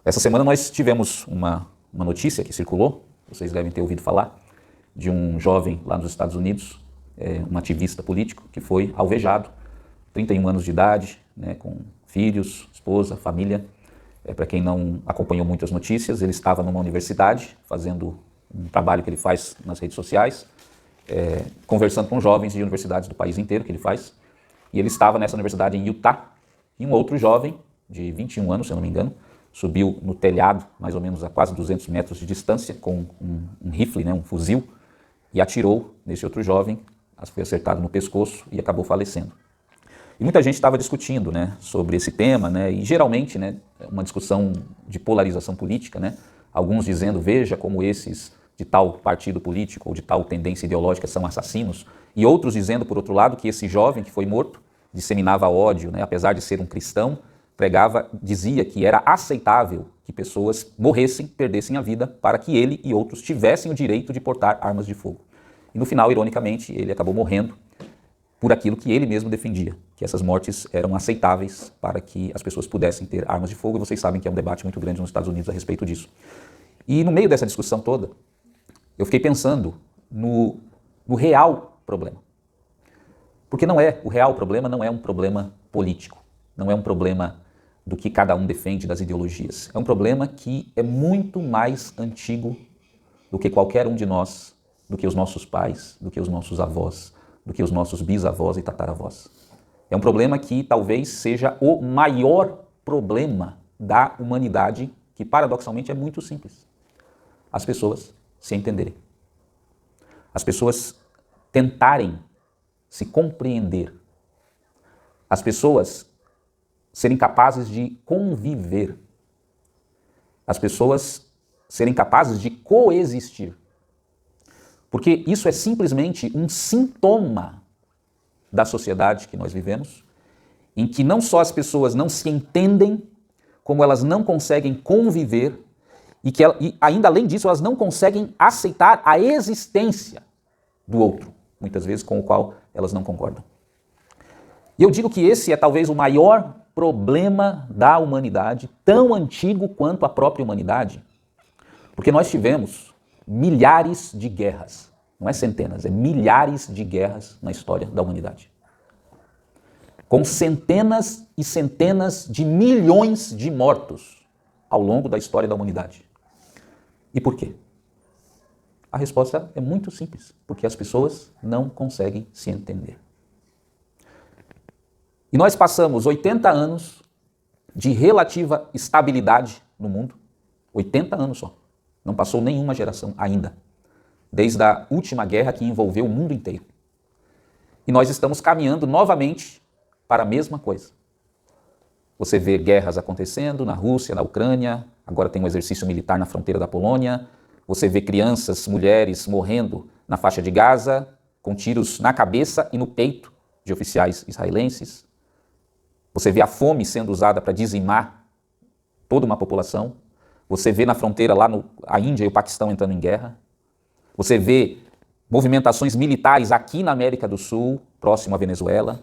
Essa semana nós tivemos uma notícia que circulou, vocês devem ter ouvido falar, de um jovem lá nos Estados Unidos, um ativista político, que foi alvejado, 31 anos de idade, né, com filhos, esposa, família. Para quem não acompanhou muito as notícias, ele estava numa universidade, fazendo um trabalho que ele faz nas redes sociais, conversando com jovens de universidades do país inteiro, que ele faz, e ele estava nessa universidade em Utah, e um outro jovem, de 21 anos, se eu não me engano, subiu no telhado, mais ou menos a quase 200 metros de distância, com um rifle, né, um fuzil, e atirou nesse outro jovem, foi acertado no pescoço e acabou falecendo. E muita gente estava discutindo, né, sobre esse tema, né, e geralmente, né, uma discussão de polarização política, né, alguns dizendo, veja como esses de tal partido político ou de tal tendência ideológica são assassinos, e outros dizendo, por outro lado, que esse jovem que foi morto disseminava ódio, né, apesar de ser um cristão, dizia que era aceitável que pessoas morressem, perdessem a vida, para que ele e outros tivessem o direito de portar armas de fogo. E no final, ironicamente, ele acabou morrendo por aquilo que ele mesmo defendia, que essas mortes eram aceitáveis para que as pessoas pudessem ter armas de fogo, e vocês sabem que é um debate muito grande nos Estados Unidos a respeito disso. E no meio dessa discussão toda, eu fiquei pensando no real problema. Porque o real problema não é um problema político, não é um problema do que cada um defende das ideologias. É um problema que é muito mais antigo do que qualquer um de nós, do que os nossos pais, do que os nossos avós, do que os nossos bisavós e tataravós. É um problema que talvez seja o maior problema da humanidade, que paradoxalmente é muito simples. As pessoas se entenderem. As pessoas tentarem se compreender. As pessoas serem capazes de conviver. As pessoas serem capazes de coexistir. Porque isso é simplesmente um sintoma da sociedade que nós vivemos, em que não só as pessoas não se entendem, como elas não conseguem conviver, e ainda além disso, elas não conseguem aceitar a existência do outro, muitas vezes com o qual elas não concordam. E eu digo que esse é talvez o maior problema da humanidade, tão antigo quanto a própria humanidade, porque nós tivemos milhares de guerras, não é centenas, é milhares de guerras na história da humanidade. Com centenas e centenas de milhões de mortos ao longo da história da humanidade. E por quê? A resposta é muito simples, porque as pessoas não conseguem se entender. E nós passamos 80 anos de relativa estabilidade no mundo, 80 anos só, não passou nenhuma geração ainda, desde a última guerra que envolveu o mundo inteiro. E nós estamos caminhando novamente para a mesma coisa. Você vê guerras acontecendo na Rússia, na Ucrânia, agora tem um exercício militar na fronteira da Polônia, você vê crianças, mulheres morrendo na faixa de Gaza, com tiros na cabeça e no peito de oficiais israelenses. Você vê a fome sendo usada para dizimar toda uma população. Você vê na fronteira lá a Índia e o Paquistão entrando em guerra. Você vê movimentações militares aqui na América do Sul, próximo à Venezuela.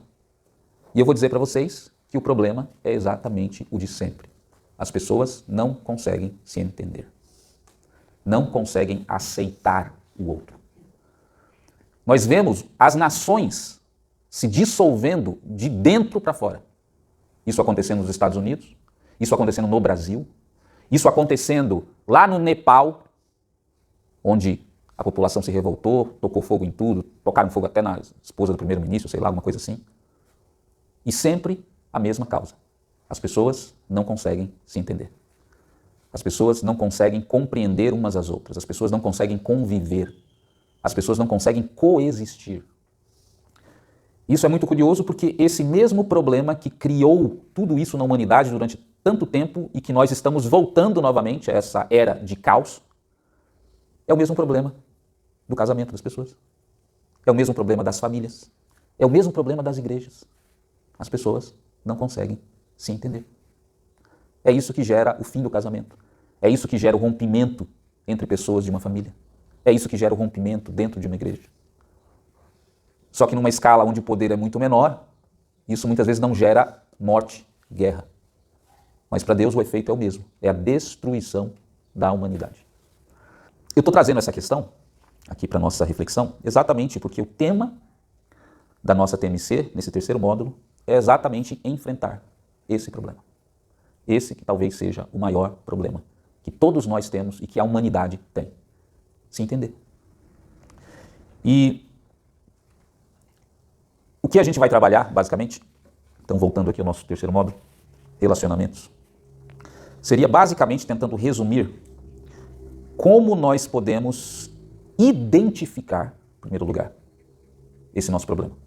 E eu vou dizer para vocês que o problema é exatamente o de sempre. As pessoas não conseguem se entender. Não conseguem aceitar o outro. Nós vemos as nações se dissolvendo de dentro para fora. Isso acontecendo nos Estados Unidos, isso acontecendo no Brasil, isso acontecendo lá no Nepal, onde a população se revoltou, tocou fogo em tudo, tocaram fogo até na esposa do primeiro-ministro, sei lá, alguma coisa assim. E sempre a mesma causa. As pessoas não conseguem se entender. As pessoas não conseguem compreender umas às outras. As pessoas não conseguem conviver. As pessoas não conseguem coexistir. Isso é muito curioso porque esse mesmo problema que criou tudo isso na humanidade durante tanto tempo e que nós estamos voltando novamente a essa era de caos, é o mesmo problema do casamento das pessoas. É o mesmo problema das famílias. É o mesmo problema das igrejas. As pessoas não conseguem se entender. É isso que gera o fim do casamento. É isso que gera o rompimento entre pessoas de uma família. É isso que gera o rompimento dentro de uma igreja. Só que numa escala onde o poder é muito menor, isso muitas vezes não gera morte, guerra. Mas para Deus o efeito é o mesmo, é a destruição da humanidade. Eu estou trazendo essa questão aqui para a nossa reflexão exatamente porque o tema da nossa TMC, nesse terceiro módulo, é exatamente enfrentar esse problema. Esse que talvez seja o maior problema que todos nós temos e que a humanidade tem. Se entender. E o que a gente vai trabalhar, basicamente, então voltando aqui ao nosso terceiro módulo, relacionamentos, seria basicamente tentando resumir como nós podemos identificar, em primeiro lugar, esse nosso problema.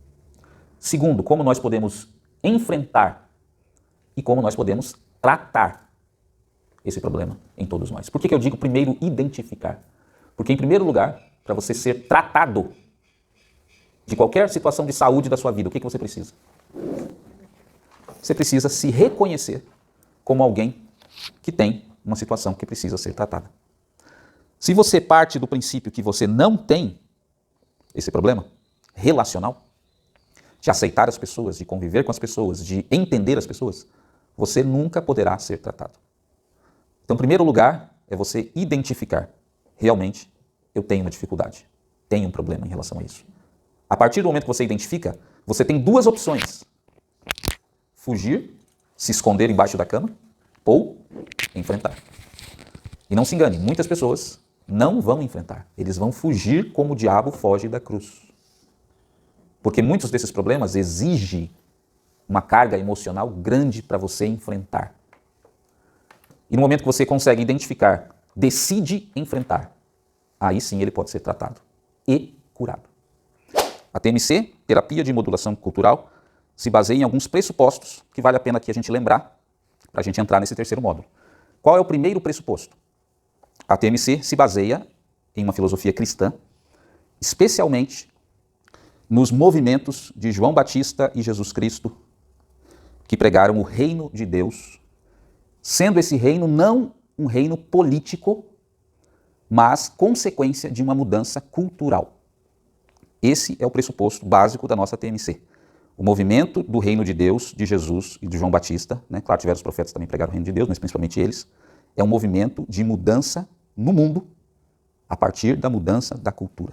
Segundo, como nós podemos enfrentar e como nós podemos tratar esse problema em todos nós. Por que eu digo primeiro identificar? Porque, em primeiro lugar, para você ser tratado de qualquer situação de saúde da sua vida, o que você precisa? Você precisa se reconhecer como alguém que tem uma situação que precisa ser tratada. Se você parte do princípio que você não tem esse problema relacional, de aceitar as pessoas, de conviver com as pessoas, de entender as pessoas, você nunca poderá ser tratado. Então, em primeiro lugar, é você identificar, realmente, eu tenho uma dificuldade, tenho um problema em relação a isso. A partir do momento que você identifica, você tem duas opções: fugir, se esconder embaixo da cama, ou enfrentar. E não se engane, muitas pessoas não vão enfrentar, eles vão fugir como o diabo foge da cruz. Porque muitos desses problemas exigem uma carga emocional grande para você enfrentar. E no momento que você consegue identificar, decide enfrentar, aí sim ele pode ser tratado e curado. A TMC, Terapia de Modulação Cultural, se baseia em alguns pressupostos que vale a pena aqui a gente lembrar para a gente entrar nesse terceiro módulo. Qual é o primeiro pressuposto? A TMC se baseia em uma filosofia cristã, especialmente nos movimentos de João Batista e Jesus Cristo, que pregaram o reino de Deus, sendo esse reino não um reino político, mas consequência de uma mudança cultural. Esse é o pressuposto básico da nossa TMC. O movimento do reino de Deus, de Jesus e de João Batista, né? Claro, tiveram os profetas que também pregaram o reino de Deus, mas principalmente eles, é um movimento de mudança no mundo a partir da mudança da cultura.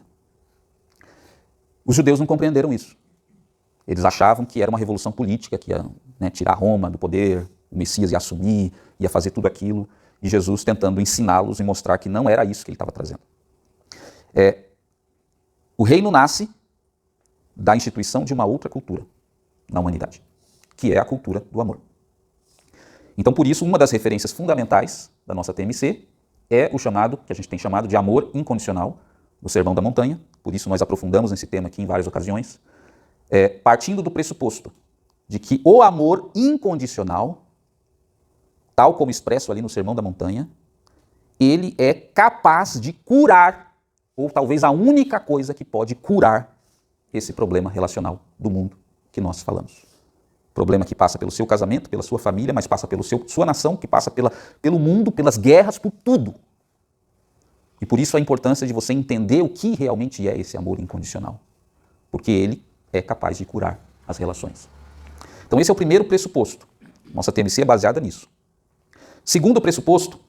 Os judeus não compreenderam isso. Eles achavam que era uma revolução política, que ia, né, tirar Roma do poder, o Messias ia assumir, ia fazer tudo aquilo, e Jesus tentando ensiná-los e mostrar que não era isso que ele estava trazendo. O reino nasce da instituição de uma outra cultura na humanidade, que é a cultura do amor. Então, por isso, uma das referências fundamentais da nossa TMC é o chamado, que a gente tem chamado de amor incondicional, do Sermão da Montanha. Por isso nós aprofundamos nesse tema aqui em várias ocasiões, partindo do pressuposto de que o amor incondicional, tal como expresso ali no Sermão da Montanha, ele é capaz de curar, ou talvez a única coisa que pode curar esse problema relacional do mundo que nós falamos. Problema que passa pelo seu casamento, pela sua família, mas passa pela sua nação, que passa pelo mundo, pelas guerras, por tudo. E por isso a importância de você entender o que realmente é esse amor incondicional. Porque ele é capaz de curar as relações. Então esse é o primeiro pressuposto. Nossa TMC é baseada nisso. Segundo pressuposto,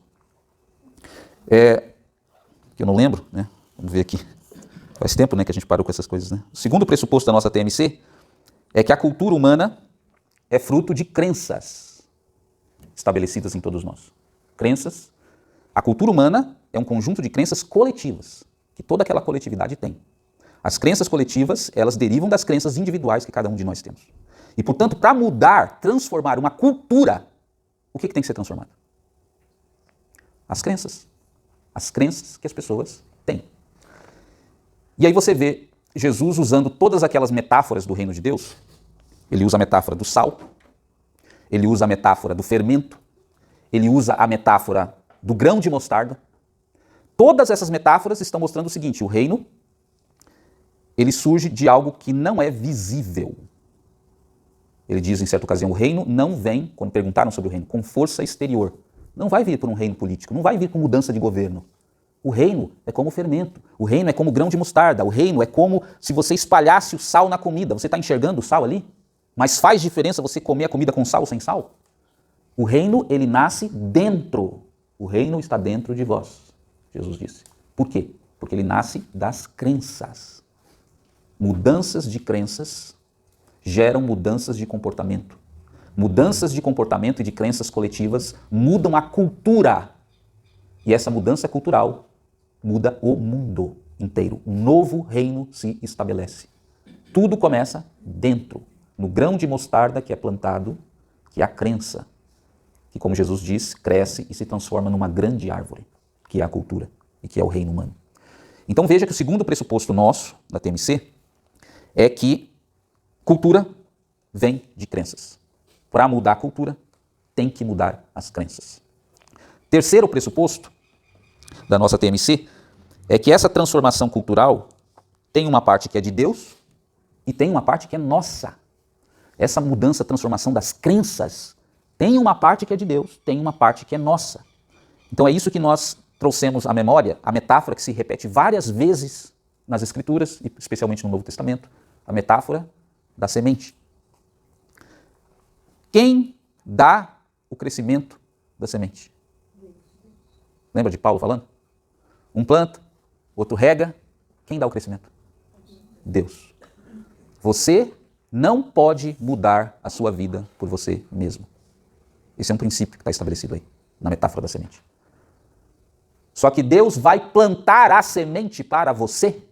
que eu não lembro, né? Vamos ver aqui. Faz tempo, né, que a gente parou com essas coisas, né? O segundo pressuposto da nossa TMC é que a cultura humana é fruto de crenças estabelecidas em todos nós. Crenças. A cultura humana é um conjunto de crenças coletivas, que toda aquela coletividade tem. As crenças coletivas, elas derivam das crenças individuais que cada um de nós temos. E, portanto, para mudar, transformar uma cultura, o que tem que ser transformado? As crenças. As crenças que as pessoas têm. E aí você vê Jesus usando todas aquelas metáforas do reino de Deus. Ele usa a metáfora do sal, ele usa a metáfora do fermento, ele usa a metáfora do grão de mostarda. Todas essas metáforas estão mostrando o seguinte: o reino, ele surge de algo que não é visível. Ele diz em certa ocasião, o reino não vem, quando perguntaram sobre o reino, com força exterior. Não vai vir por um reino político, não vai vir com mudança de governo. O reino é como o fermento, o reino é como o grão de mostarda, o reino é como se você espalhasse o sal na comida. Você está enxergando o sal ali? Mas faz diferença você comer a comida com sal ou sem sal? O reino, ele nasce dentro. O reino está dentro de vós, Jesus disse. Por quê? Porque ele nasce das crenças. Mudanças de crenças geram mudanças de comportamento. Mudanças de comportamento e de crenças coletivas mudam a cultura. E essa mudança cultural muda o mundo inteiro. Um novo reino se estabelece. Tudo começa dentro, no grão de mostarda que é plantado, que é a crença, que, como Jesus diz, cresce e se transforma numa grande árvore, que é a cultura e que é o reino humano. Então veja que o segundo pressuposto nosso, da TMC, é que cultura vem de crenças. Para mudar a cultura, tem que mudar as crenças. Terceiro pressuposto da nossa TMC é que essa transformação cultural tem uma parte que é de Deus e tem uma parte que é nossa. Essa mudança, transformação das crenças, tem uma parte que é de Deus, tem uma parte que é nossa. Então é isso que nós trouxemos à memória, a metáfora que se repete várias vezes nas Escrituras, especialmente no Novo Testamento, a metáfora da semente. Quem dá o crescimento da semente? Lembra de Paulo falando? Um planta, outro rega. Quem dá o crescimento? Deus. Você não pode mudar a sua vida por você mesmo. Esse é um princípio que está estabelecido aí, na metáfora da semente. Só que Deus vai plantar a semente para você?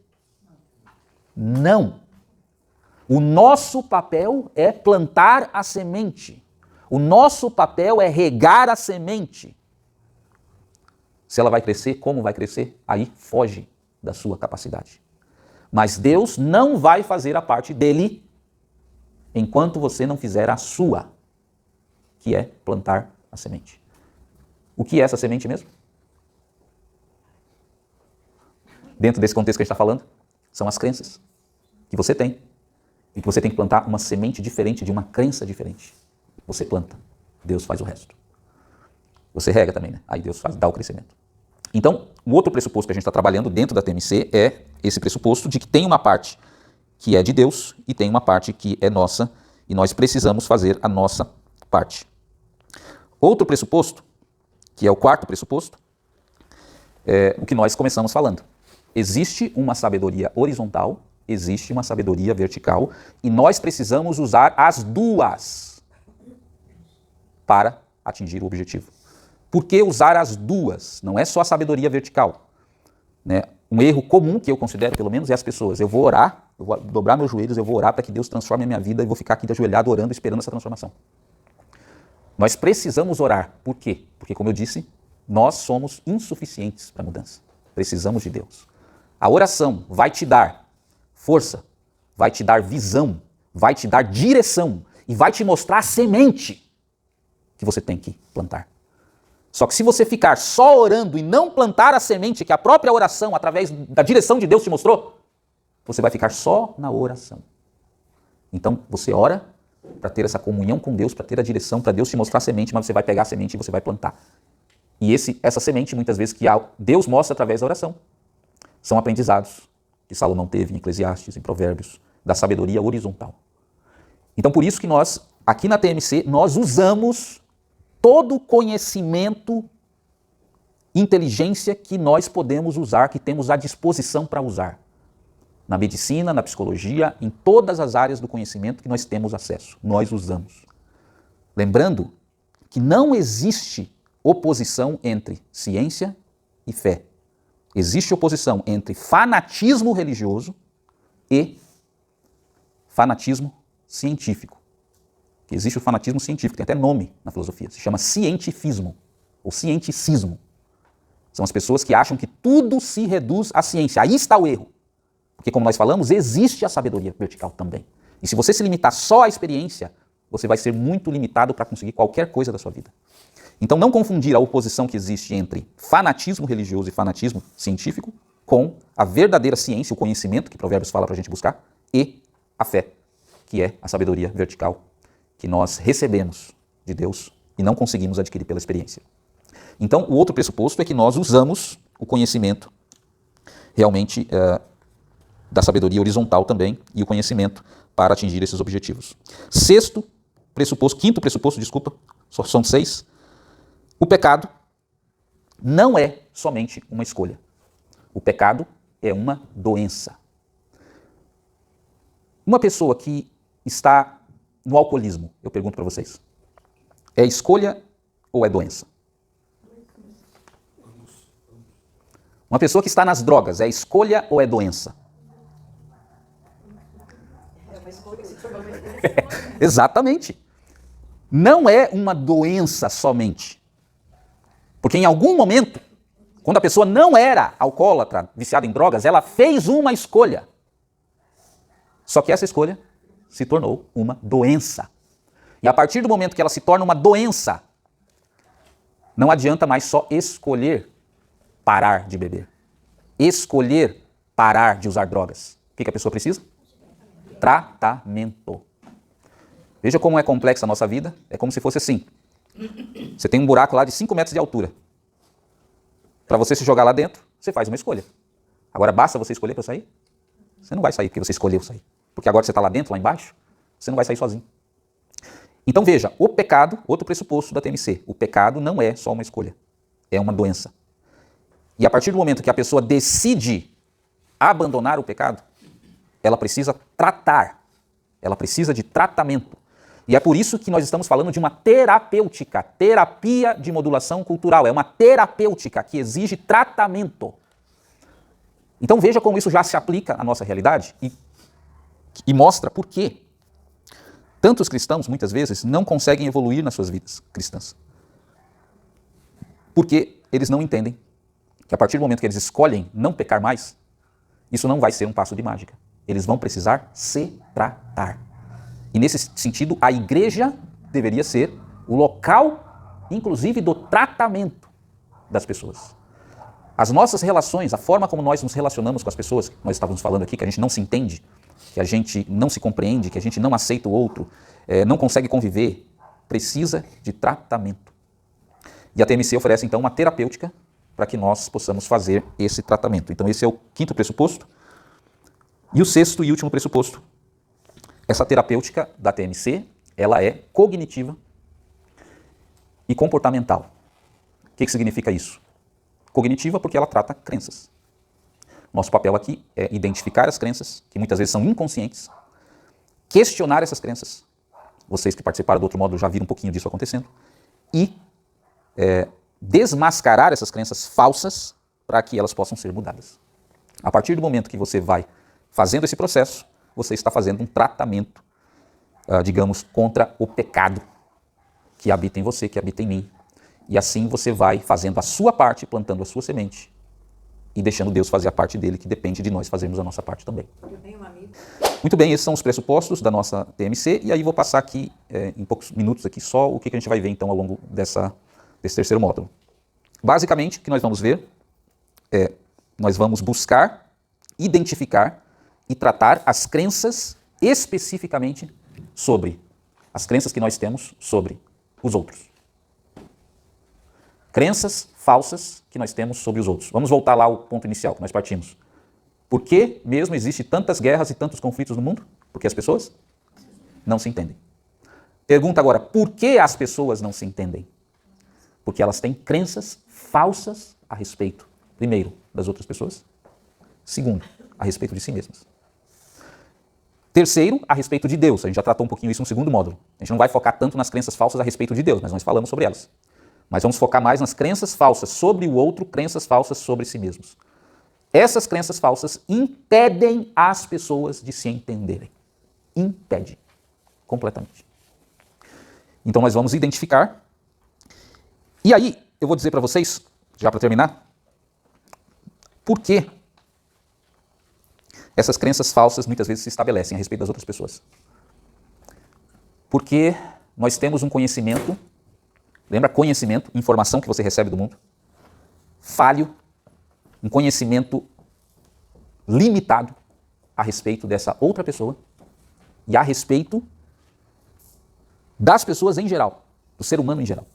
Não. O nosso papel é plantar a semente. O nosso papel é regar a semente. Se ela vai crescer, como vai crescer, aí foge da sua capacidade. Mas Deus não vai fazer a parte dele enquanto você não fizer a sua, que é plantar a semente. O que é essa semente mesmo? Dentro desse contexto que a gente está falando, são as crenças que você tem. E que você tem que plantar uma semente diferente de uma crença diferente. Você planta, Deus faz o resto. Você rega também, né? Aí Deus dá o crescimento. Então, o outro pressuposto que a gente está trabalhando dentro da TMC é esse pressuposto de que tem uma parte que é de Deus e tem uma parte que é nossa e nós precisamos fazer a nossa parte. Outro pressuposto, que é o quarto pressuposto, é o que nós começamos falando. Existe uma sabedoria horizontal, existe uma sabedoria vertical e nós precisamos usar as duas para atingir o objetivo. Por que usar as duas? Não é só a sabedoria vertical. Né? Um erro comum que eu considero, pelo menos, é as pessoas. Eu vou orar, eu vou dobrar meus joelhos, eu vou orar para que Deus transforme a minha vida e vou ficar aqui ajoelhado orando, esperando essa transformação. Nós precisamos orar. Por quê? Porque, como eu disse, nós somos insuficientes para a mudança. Precisamos de Deus. A oração vai te dar força, vai te dar visão, vai te dar direção e vai te mostrar a semente que você tem que plantar. Só que se você ficar só orando e não plantar a semente que a própria oração, através da direção de Deus te mostrou, você vai ficar só na oração. Então você ora para ter essa comunhão com Deus, para ter a direção, para Deus te mostrar a semente, mas você vai pegar a semente e você vai plantar. E essa semente, muitas vezes, que Deus mostra através da oração, são aprendizados que Salomão teve em Eclesiastes, em Provérbios, da sabedoria horizontal. Então por isso que nós, aqui na TMC, nós usamos todo o conhecimento, inteligência que nós podemos usar, que temos à disposição para usar. Na medicina, na psicologia, em todas as áreas do conhecimento que nós temos acesso, nós usamos. Lembrando que não existe oposição entre ciência e fé. Existe oposição entre fanatismo religioso e fanatismo científico. Existe o fanatismo científico, tem até nome na filosofia, se chama cientifismo ou cienticismo. São as pessoas que acham que tudo se reduz à ciência. Aí está o erro. Porque, como nós falamos, existe a sabedoria vertical também. E se você se limitar só à experiência, você vai ser muito limitado para conseguir qualquer coisa da sua vida. Então, não confundir a oposição que existe entre fanatismo religioso e fanatismo científico com a verdadeira ciência, o conhecimento que Provérbios fala para a gente buscar, e a fé, que é a sabedoria vertical que nós recebemos de Deus e não conseguimos adquirir pela experiência. Então, o outro pressuposto é que nós usamos o conhecimento realmente da sabedoria horizontal também e o conhecimento para atingir esses objetivos. Sexto pressuposto, quinto pressuposto, desculpa, só são 6. O pecado não é somente uma escolha. O pecado é uma doença. Uma pessoa que está no alcoolismo, eu pergunto para vocês, é escolha ou é doença? Uma pessoa que está nas drogas, é escolha ou é doença? Exatamente. Não é uma doença somente. Porque em algum momento, quando a pessoa não era alcoólatra, viciada em drogas, ela fez uma escolha. Só que essa escolha se tornou uma doença. E a partir do momento que ela se torna uma doença, não adianta mais só escolher parar de beber. Escolher parar de usar drogas. O que a pessoa precisa? Tratamento. Veja como é complexa a nossa vida. É como se fosse assim. Você tem um buraco lá de 5 metros de altura. Para você se jogar lá dentro, você faz uma escolha. Agora, basta você escolher para sair? Você não vai sair porque você escolheu sair. Porque agora você está lá dentro, lá embaixo, você não vai sair sozinho. Então veja, o pecado, outro pressuposto da TMC, o pecado não é só uma escolha, é uma doença. E a partir do momento que a pessoa decide abandonar o pecado, ela precisa tratar, ela precisa de tratamento. E é por isso que nós estamos falando de uma terapêutica, terapia de modulação cultural, é uma terapêutica que exige tratamento. Então veja como isso já se aplica à nossa realidade e mostra por que tantos cristãos, muitas vezes, não conseguem evoluir nas suas vidas cristãs. Porque eles não entendem que a partir do momento que eles escolhem não pecar mais, isso não vai ser um passo de mágica. Eles vão precisar se tratar. E nesse sentido, a igreja deveria ser o local, inclusive, do tratamento das pessoas. As nossas relações, a forma como nós nos relacionamos com as pessoas, nós estávamos falando aqui, que a gente não se entende, que a gente não se compreende, que a gente não aceita o outro, não consegue conviver, precisa de tratamento. E a TMC oferece, então, uma terapêutica para que nós possamos fazer esse tratamento. Então, esse é o quinto pressuposto. E o sexto e último pressuposto. Essa terapêutica da TMC, ela é cognitiva e comportamental. O que significa isso? Cognitiva porque ela trata crenças. Nosso papel aqui é identificar as crenças, que muitas vezes são inconscientes, questionar essas crenças, vocês que participaram do outro módulo já viram um pouquinho disso acontecendo, e desmascarar essas crenças falsas para que elas possam ser mudadas. A partir do momento que você vai fazendo esse processo, você está fazendo um tratamento, digamos, contra o pecado que habita em você, que habita em mim. E assim você vai fazendo a sua parte, plantando a sua semente e deixando Deus fazer a parte dele, que depende de nós fazermos a nossa parte também. Muito bem, esses são os pressupostos da nossa TMC, e aí vou passar aqui, em poucos minutos, aqui só o que a gente vai ver então ao longo desse terceiro módulo. Basicamente, o que nós vamos ver nós vamos buscar, identificar e tratar as crenças especificamente sobre as crenças que nós temos sobre os outros. Crenças falsas que nós temos sobre os outros. Vamos voltar lá ao ponto inicial que nós partimos. Por que mesmo existem tantas guerras e tantos conflitos no mundo? Porque as pessoas não se entendem. Pergunta agora, por que as pessoas não se entendem? Porque elas têm crenças falsas a respeito, primeiro, das outras pessoas, segundo, a respeito de si mesmas. Terceiro, a respeito de Deus. A gente já tratou um pouquinho isso no segundo módulo. A gente não vai focar tanto nas crenças falsas a respeito de Deus, mas nós falamos sobre elas. Mas vamos focar mais nas crenças falsas sobre o outro, crenças falsas sobre si mesmos. Essas crenças falsas impedem as pessoas de se entenderem. Impede. Completamente. Então nós vamos identificar. E aí, eu vou dizer para vocês, já para terminar, por que essas crenças falsas muitas vezes se estabelecem a respeito das outras pessoas. Porque nós temos um conhecimento, lembra conhecimento, informação que você recebe do mundo, falho, um conhecimento limitado a respeito dessa outra pessoa e a respeito das pessoas em geral, do ser humano em geral.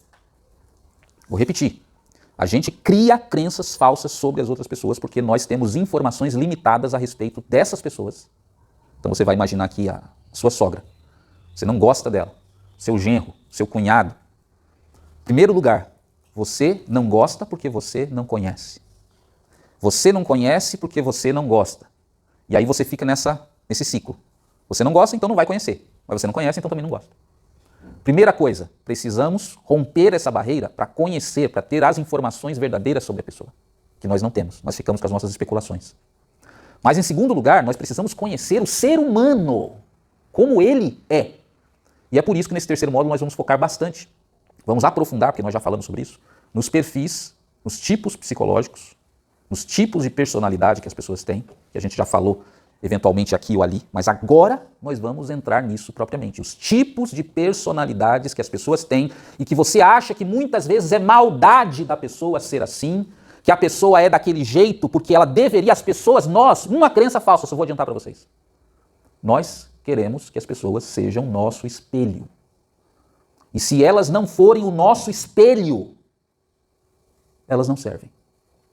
Vou repetir. A gente cria crenças falsas sobre as outras pessoas porque nós temos informações limitadas a respeito dessas pessoas. Então você vai imaginar aqui a sua sogra. Você não gosta dela. seu genro, seu cunhado. Primeiro lugar, você não gosta porque você não conhece. Você não conhece porque você não gosta. E aí você fica nesse ciclo. Você não gosta, então não vai conhecer. Mas você não conhece, então também não gosta. Primeira coisa, precisamos romper essa barreira para conhecer, para ter as informações verdadeiras sobre a pessoa, que nós não temos. Nós ficamos com as nossas especulações. Mas em segundo lugar, nós precisamos conhecer o ser humano, como ele é. E é por isso que nesse terceiro módulo nós vamos focar bastante, vamos aprofundar, porque nós já falamos sobre isso, nos perfis, nos tipos psicológicos, nos tipos de personalidade que as pessoas têm, que a gente já falou eventualmente aqui ou ali, mas agora nós vamos entrar nisso propriamente. Os tipos de personalidades que as pessoas têm e que você acha que muitas vezes é maldade da pessoa ser assim, que a pessoa é daquele jeito porque ela deveria, as pessoas, uma crença falsa, só vou adiantar para vocês. Nós queremos que as pessoas sejam nosso espelho. E se elas não forem o nosso espelho, elas não servem.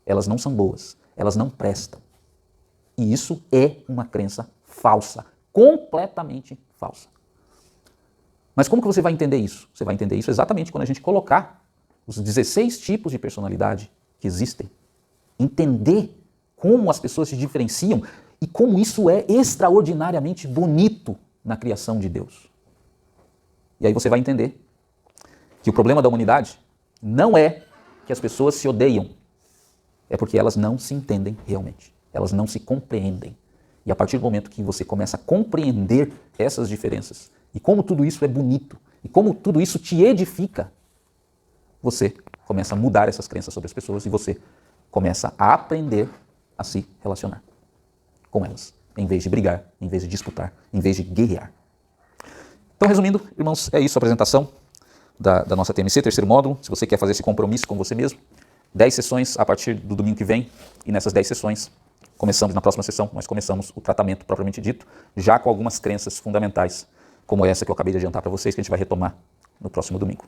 Elas não são boas. Elas não prestam. E isso é uma crença falsa. Completamente falsa. Mas como que você vai entender isso? Você vai entender isso exatamente quando a gente colocar os 16 tipos de personalidade que existem. Entender como as pessoas se diferenciam e como isso é extraordinariamente bonito na criação de Deus. E aí você vai entender que o problema da humanidade não é que as pessoas se odeiam, é porque elas não se entendem realmente, elas não se compreendem. E a partir do momento que você começa a compreender essas diferenças, e como tudo isso é bonito, e como tudo isso te edifica, você começa a mudar essas crenças sobre as pessoas e você começa a aprender a se relacionar com elas, em vez de brigar, em vez de disputar, em vez de guerrear. Então, resumindo, irmãos, é isso a apresentação da nossa TMC, terceiro módulo. Se você quer fazer esse compromisso com você mesmo, 10 sessões a partir do domingo que vem, e nessas 10 sessões, na próxima sessão, nós começamos o tratamento propriamente dito, já com algumas crenças fundamentais, como essa que eu acabei de adiantar para vocês, que a gente vai retomar no próximo domingo.